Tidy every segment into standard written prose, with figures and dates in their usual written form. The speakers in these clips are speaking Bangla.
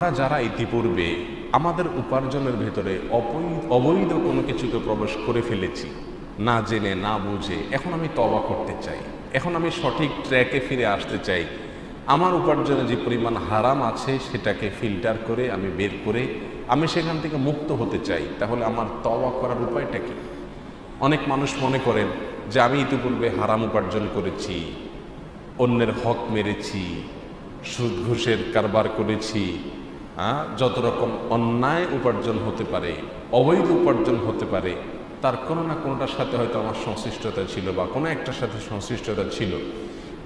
আমরা যারা ইতিপূর্বে আমাদের উপার্জনের ভেতরে অবৈধ কোনো কিছুকে প্রবেশ করে ফেলেছি, না জেনে না বুঝে, এখন আমি তওবা করতে চাই, এখন আমি সঠিক ট্র্যাকে ফিরে আসতে চাই। আমার উপার্জনে যে পরিমাণ হারাম আছে সেটাকে ফিল্টার করে আমি বের করে আমি সেখান থেকে মুক্ত হতে চাই। তাহলে আমার তওবা করার উপায়টা কি? অনেক মানুষ মনে করেন যে আমি ইতিপূর্বে হারাম উপার্জন করেছি, অন্যের হক মেরেছি, সুদ ঘুষের কারবার করেছি, যত রকম অন্যায় উপার্জন হতে পারে, অবৈধ উপার্জন হতে পারে, তার কোনো না কোনোটার সাথে হয়তো আমার সংশ্লিষ্টতা ছিল বা কোনো একটার সাথে সংশ্লিষ্টতা ছিল।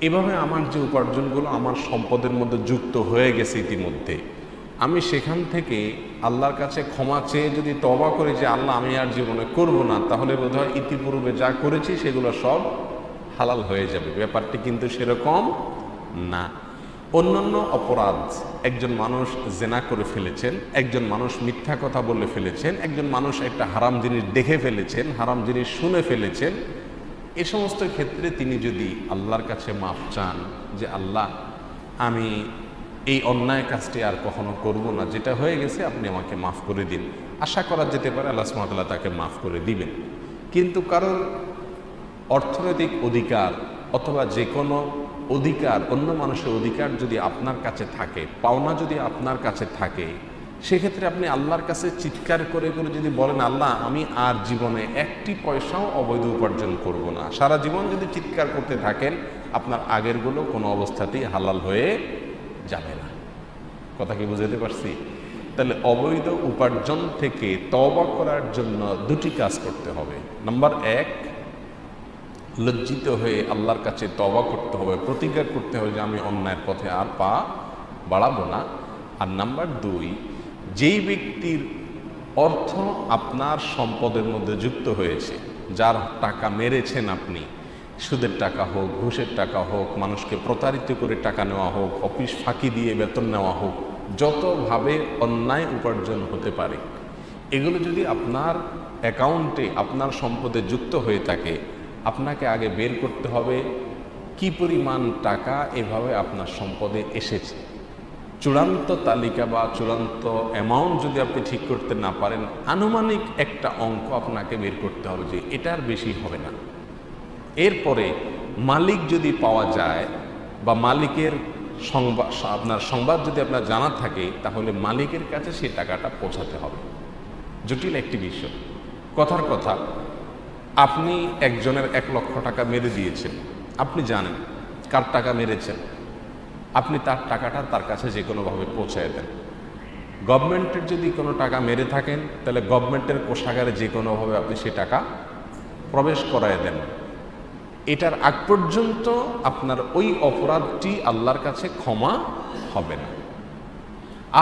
এভাবে আমার যে উপার্জনগুলো আমার সম্পদের মধ্যে যুক্ত হয়ে গেছে ইতিমধ্যে, আমি সেখান থেকে আল্লাহর কাছে ক্ষমা চেয়ে যদি তওবা করি যে আল্লাহ আমি আর জীবনে করব না, তাহলে বোধহয় ইতিপূর্বে যা করেছি সেগুলো সব হালাল হয়ে যাবে। ব্যাপারটি কিন্তু সেরকম না। অন্যান্য অপরাধ, একজন মানুষ জেনা করে ফেলেছেন, একজন মানুষ মিথ্যা কথা বলে ফেলেছেন, একজন মানুষ একটা হারাম জিনিস দেখে ফেলেছেন, হারাম জিনিস শুনে ফেলেছেন, এ সমস্ত ক্ষেত্রে তিনি যদি আল্লাহর কাছে মাফ চান যে আল্লাহ আমি এই অন্যায় কাজটি আর কখনো করব না, যেটা হয়ে গেছে আপনি আমাকে মাফ করে দিন, আশা করা যেতে পারে আল্লাহ সুবহানাহু ওয়া তাআলা তাকে মাফ করে দিবেন। কিন্তু কারোর অর্থনৈতিক অধিকার অথবা যে কোনো অধিকার, অন্য মানুষের অধিকার যদি আপনার কাছে থাকে, পাওনা যদি আপনার কাছে থাকে, সেক্ষেত্রে আপনি আল্লাহর কাছে চিৎকার করে করে যদি বলেন আল্লাহ আমি আর জীবনে একটি পয়সাও অবৈধ উপার্জন করব না, সারা জীবন যদি চিৎকার করতে থাকেন, আপনার আগেরগুলো কোনো অবস্থাতেই হালাল হয়ে যাবে না। কথা কি বুঝাতে পারছি? তাহলে অবৈধ উপার্জন থেকে তওবা করার জন্য দুটি কাজ করতে হবে। নাম্বার এক, লজ্জিত হয়ে আল্লাহর কাছে তওবা করতে হবে, প্রতিজ্ঞা করতে হবে যে আমি অন্যায়ের পথে আর পা বাড়াবো না। আর নাম্বার দুই, যেই ব্যক্তির অর্থ আপনার সম্পদের মধ্যে যুক্ত হয়েছে, যার টাকা মেরেছেন আপনি, সুদের টাকা হোক, ঘুষের টাকা হোক, মানুষকে প্রতারিত করে টাকা নেওয়া হোক, অফিস ফাঁকি দিয়ে বেতন নেওয়া হোক, যতভাবে অন্যায় উপার্জন হতে পারে, এগুলো যদি আপনার অ্যাকাউন্টে আপনার সম্পদে যুক্ত হয়ে থাকে, আপনাকে আগে বের করতে হবে কি পরিমাণ টাকা এভাবে আপনার সম্পদে এসেছে। চূড়ান্ত তালিকা বা চূড়ান্ত অ্যামাউন্ট যদি আপনি ঠিক করতে না পারেন, আনুমানিক একটা অঙ্ক আপনাকে বের করতে হবে যে এটার বেশি হবে না। এরপরে মালিক যদি পাওয়া যায় বা মালিকের আপনার সংবাদ যদি আপনার জানা থাকে, তাহলে মালিকের কাছে সেই টাকাটা পৌঁছাতে হবে। জটিল একটি বিষয়। কথার কথা, আপনি একজনের 1 লক্ষ টাকা মেরে দিয়েছেন, আপনি জানেন কার টাকা মেরেছেন, আপনি তার টাকাটা তার কাছে যে কোনোভাবে পৌঁছায় দেন। গভর্নমেন্টের যদি কোনো টাকা মেরে থাকেন, তাহলে গভর্নমেন্টের কোষাগারে যে কোনোভাবে আপনি সে টাকা প্রবেশ করায় দেন। এটার আগ পর্যন্ত আপনার ওই অপরাধটি আল্লাহর কাছে ক্ষমা হবে না।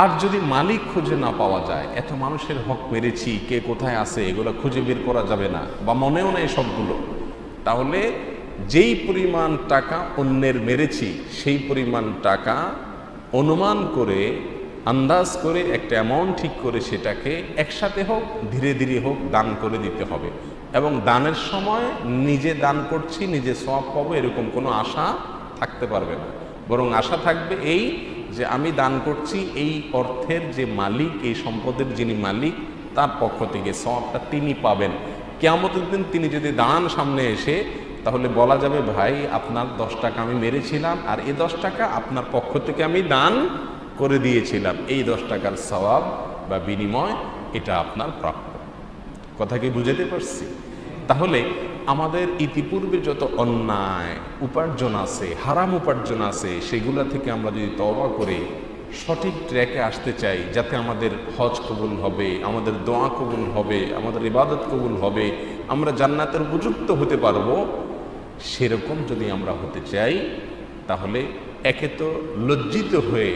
আর যদি মালিক খুঁজে না পাওয়া যায়, এত মানুষের হক মেরেছি, কে কোথায় আছে এগুলো খুঁজে বের করা যাবে না বা মনেও নেই সবগুলো, তাহলে যেই পরিমাণ টাকা অন্যের মেরেছি সেই পরিমাণ টাকা অনুমান করে, আন্দাজ করে একটা অ্যামাউন্ট ঠিক করে সেটাকে একসাথে হোক ধীরে ধীরে হোক দান করে দিতে হবে। এবং দানের সময় নিজে দান করছি, নিজে সওয়াব পাবো এরকম কোনো আশা থাকতে পারবে না, বরং আশা থাকবে এই যে আমি দান করছি, এই অর্থের যে মালিক, এই সম্পদের যিনি মালিক, তার পক্ষ থেকে সওয়াবটা তিনি পাবেন। কিয়ামতের দিন তিনি যদি দাঁড়ান সামনে এসে, তাহলে বলা যাবে ভাই আপনার 10 টাকা আমি মেরেছিলাম আর এই 10 টাকা আপনার পক্ষ থেকে আমি দান করে দিয়েছিলাম, এই 10 টাকার সওয়াব বা বিনিময় এটা আপনার প্রাপ্য। কথা কি বুঝাতে পারছি? তাহলে আমাদের ইতিপূর্বে যত অন্যায় উপার্জন আছে, হারাম উপার্জন আছে, সেগুলা থেকে আমরা যদি তওবা করে সঠিক ট্র্যাকে আসতে চাই, যাতে আমাদের হজ কবুল হবে, আমাদের দোয়া কবুল হবে, আমাদের ইবাদত কবুল হবে, আমরা জান্নাতের উপযুক্ত হতে পারবো, সেরকম যদি আমরা হতে চাই, তাহলে একে তো লজ্জিত হয়ে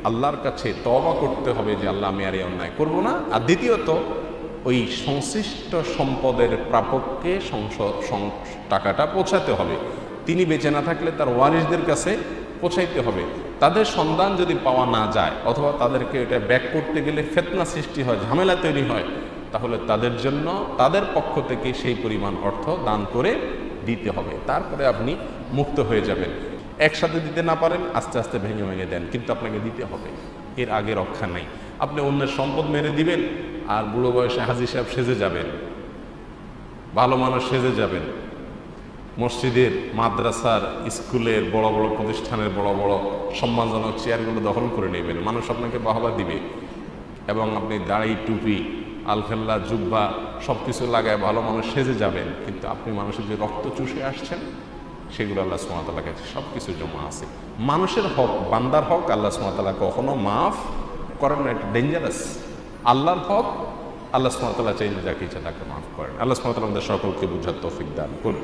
আল্লাহর কাছে তওবা করতে হবে যে আল্লাহ আমি আর এই অন্যায় করবো না। আর দ্বিতীয়ত ওই সংশ্লিষ্ট সম্পদের প্রাপককে টাকাটা পৌঁছাতে হবে। তিনি বেঁচে না থাকলে তার ওয়ারিসদের কাছে পৌঁছাইতে হবে। তাদের সন্ধান যদি পাওয়া না যায় অথবা তাদেরকে এটা ব্যাক করতে গেলে ফিতনা সৃষ্টি হয়, ঝামেলা তৈরি হয়, তাহলে তাদের জন্য তাদের পক্ষ থেকে সেই পরিমাণ অর্থ দান করে দিতে হবে। তারপরে আপনি মুক্ত হয়ে যাবেন। একসাথে দিতে না পারেন, আস্তে আস্তে ভেঙে ভেঙে দেন, কিন্তু আপনাকে দিতে হবে। এর আগে রক্ষা নাই। আপনি অন্যের সম্পদ মেরে দিবেন আর বুড়ো বয়সে হাজী সাহেব সেজে যাবেন, ভালো মানুষ সেজে যাবেন, মসজিদের, মাদ্রাসার, স্কুলের, বড় বড় প্রতিষ্ঠানের বড় বড় সম্মানজনক চেয়ারগুলো দখল করে নেবেন, মানুষ আপনাকে বাহবা দিবে, এবং আপনি দাড়ি, টুপি, আলখেল্লা, জুব্বা সব কিছু লাগায় ভালো মানুষ সেজে যাবেন, কিন্তু আপনি মানুষের যে রক্ত চুষে আসছেন সেগুলো আল্লাহ সুবহানাহু ওয়া তাআলার কাছে সব কিছু জমা আছে। মানুষের হক, বান্দার হক আল্লাহ সুবহানাহু ওয়া তাআলা কখনো মাফ করেন না, এটা ডেঞ্জারাস। আল্লাহর হক আল্লাহ সুবহানাহু ওয়া তাআলা চাইলে যাকে ইচ্ছা তাকে মাফ করেন। আল্লাহ সুবহানাহু ওয়া তাআলা আমাদের সকলকে বুঝার তৌফিক দান করুন।